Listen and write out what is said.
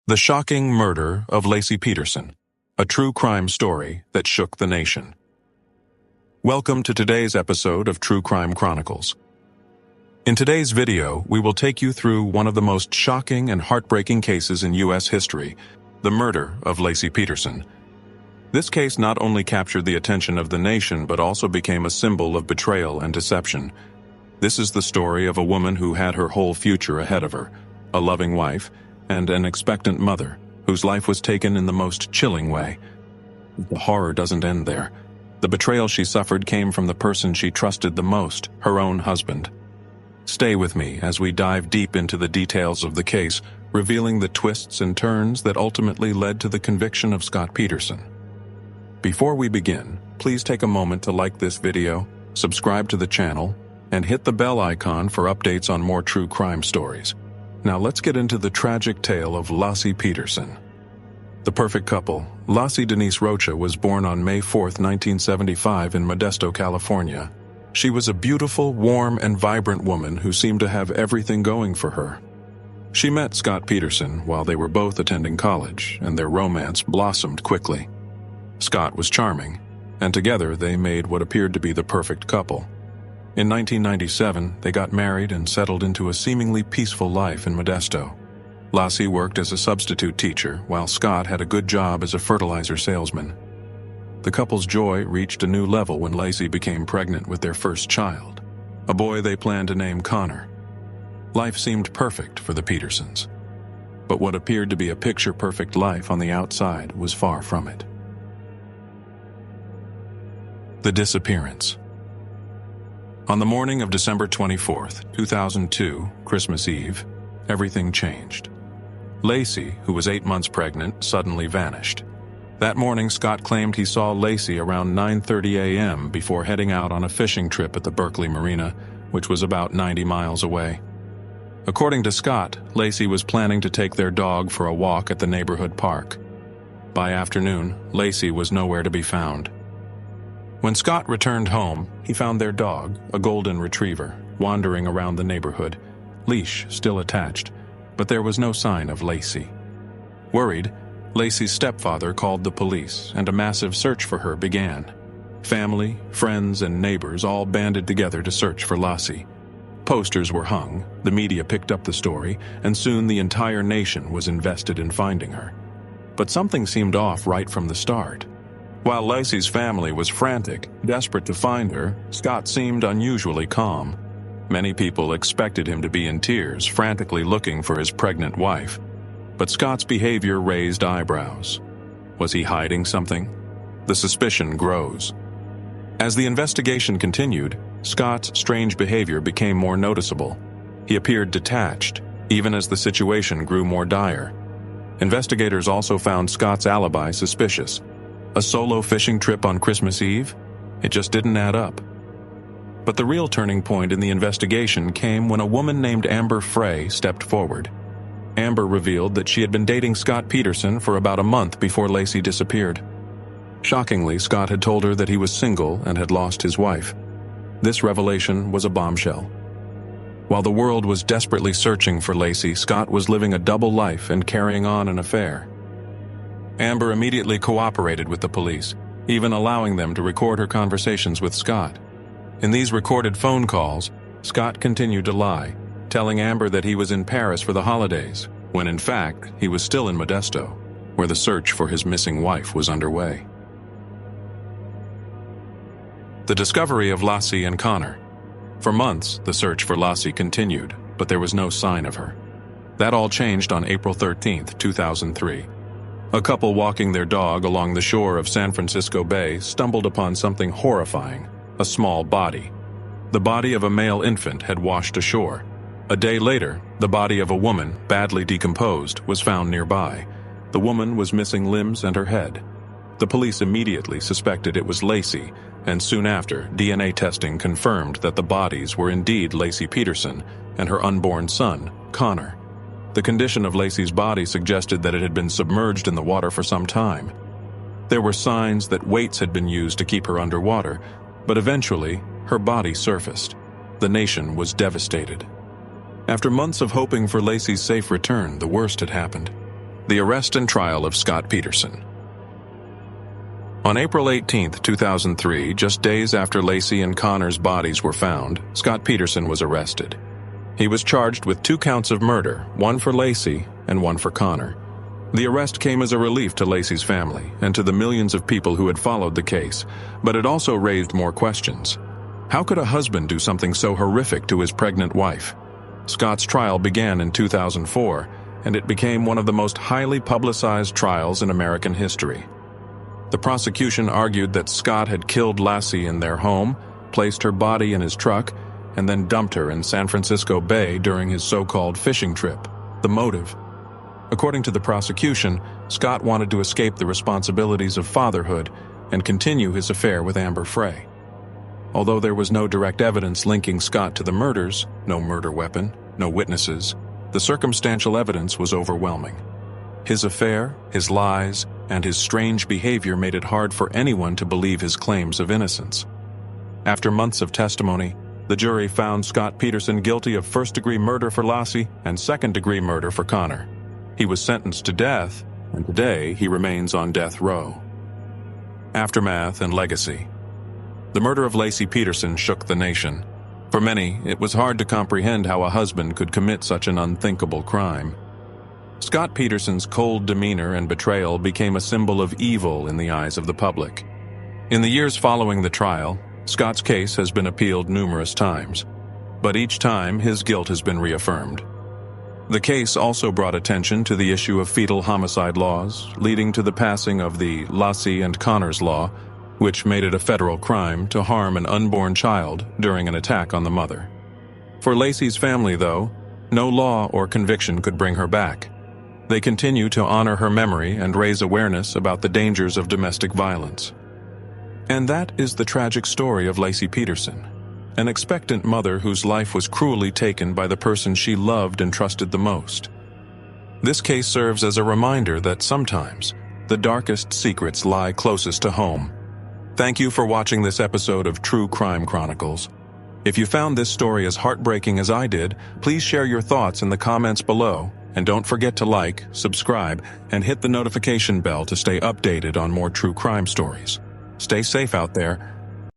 The shocking murder of Laci Peterson, a true crime story that shook the nation. Welcome to today's episode of True Crime Chronicles. In today's video, we will take you through one of the most shocking and heartbreaking cases in U.S. history, the murder of Laci Peterson. This case not only captured the attention of the nation but also became a symbol of betrayal and deception. This is the story of a woman who had her whole future ahead of her, a loving wife, and an expectant mother, whose life was taken in the most chilling way. The horror doesn't end there. The betrayal she suffered came from the person she trusted the most, her own husband. Stay with me as we dive deep into the details of the case, revealing the twists and turns that ultimately led to the conviction of Scott Peterson. Before we begin, please take a moment to like this video, subscribe to the channel, and hit the bell icon for updates on more true crime stories. Now let's get into the tragic tale of Laci Peterson. The perfect couple, Laci Denise Rocha, was born on May 4, 1975 in Modesto, California. She was a beautiful, warm, and vibrant woman who seemed to have everything going for her. She met Scott Peterson while they were both attending college, and their romance blossomed quickly. Scott was charming, and together they made what appeared to be the perfect couple. In 1997, they got married and settled into a seemingly peaceful life in Modesto. Laci worked as a substitute teacher, while Scott had a good job as a fertilizer salesman. The couple's joy reached a new level when Laci became pregnant with their first child, a boy they planned to name Connor. Life seemed perfect for the Petersons. But what appeared to be a picture-perfect life on the outside was far from it. The disappearance. On the morning of December 24, 2002, Christmas Eve, everything changed. Laci, who was 8 months pregnant, suddenly vanished. That morning, Scott claimed he saw Laci around 9:30 a.m. before heading out on a fishing trip at the Berkeley Marina, which was about 90 miles away. According to Scott, Laci was planning to take their dog for a walk at the neighborhood park. By afternoon, Laci was nowhere to be found. When Scott returned home, he found their dog, a golden retriever, wandering around the neighborhood, leash still attached, but there was no sign of Laci. Worried, Laci's stepfather called the police, and a massive search for her began. Family, friends, and neighbors all banded together to search for Laci. Posters were hung, the media picked up the story, and soon the entire nation was invested in finding her. But something seemed off right from the start. While Laci's family was frantic, desperate to find her, Scott seemed unusually calm. Many people expected him to be in tears, frantically looking for his pregnant wife. But Scott's behavior raised eyebrows. Was he hiding something? The suspicion grows. As the investigation continued, Scott's strange behavior became more noticeable. He appeared detached, even as the situation grew more dire. Investigators also found Scott's alibi suspicious. A solo fishing trip on Christmas Eve? It just didn't add up. But the real turning point in the investigation came when a woman named Amber Frey stepped forward. Amber revealed that she had been dating Scott Peterson for about a month before Laci disappeared. Shockingly, Scott had told her that he was single and had lost his wife. This revelation was a bombshell. While the world was desperately searching for Laci, Scott was living a double life and carrying on an affair. Amber immediately cooperated with the police, even allowing them to record her conversations with Scott. In these recorded phone calls, Scott continued to lie, telling Amber that he was in Paris for the holidays, when in fact he was still in Modesto, where the search for his missing wife was underway. The discovery of Laci and Connor. For months, the search for Laci continued, but there was no sign of her. That all changed on April 13, 2003. A couple walking their dog along the shore of San Francisco Bay stumbled upon something horrifying, a small body. The body of a male infant had washed ashore. A day later, the body of a woman, badly decomposed, was found nearby. The woman was missing limbs and her head. The police immediately suspected it was Laci, and soon after, DNA testing confirmed that the bodies were indeed Laci Peterson and her unborn son, Connor. The condition of Laci's body suggested that it had been submerged in the water for some time. There were signs that weights had been used to keep her underwater, but eventually, her body surfaced. The nation was devastated. After months of hoping for Laci's safe return, the worst had happened. The arrest and trial of Scott Peterson. On April 18, 2003, just days after Laci and Connor's bodies were found, Scott Peterson was arrested. He was charged with 2 counts of murder, one for Laci and one for Connor. The arrest came as a relief to Laci's family and to the millions of people who had followed the case, but it also raised more questions. How could a husband do something so horrific to his pregnant wife? Scott's trial began in 2004, and it became one of the most highly publicized trials in American history. The prosecution argued that Scott had killed Laci in their home, placed her body in his truck, and then dumped her in San Francisco Bay during his so-called fishing trip. The motive? According to the prosecution, Scott wanted to escape the responsibilities of fatherhood and continue his affair with Amber Frey. Although there was no direct evidence linking Scott to the murders, no murder weapon, no witnesses, the circumstantial evidence was overwhelming. His affair, his lies, and his strange behavior made it hard for anyone to believe his claims of innocence. After months of testimony, the jury found Scott Peterson guilty of first-degree murder for Laci and second-degree murder for Connor. He was sentenced to death, and today he remains on death row. Aftermath and legacy. The murder of Laci Peterson shook the nation. For many, it was hard to comprehend how a husband could commit such an unthinkable crime. Scott Peterson's cold demeanor and betrayal became a symbol of evil in the eyes of the public. In the years following the trial, Scott's case has been appealed numerous times, but each time his guilt has been reaffirmed. The case also brought attention to the issue of fetal homicide laws, leading to the passing of the Laci and Connor's Law, which made it a federal crime to harm an unborn child during an attack on the mother. For Laci's family, though, no law or conviction could bring her back. They continue to honor her memory and raise awareness about the dangers of domestic violence. And that is the tragic story of Laci Peterson, an expectant mother whose life was cruelly taken by the person she loved and trusted the most. This case serves as a reminder that sometimes the darkest secrets lie closest to home. Thank you for watching this episode of True Crime Chronicles. If you found this story as heartbreaking as I did, please share your thoughts in the comments below. And don't forget to like, subscribe, and hit the notification bell to stay updated on more true crime stories. Stay safe out there,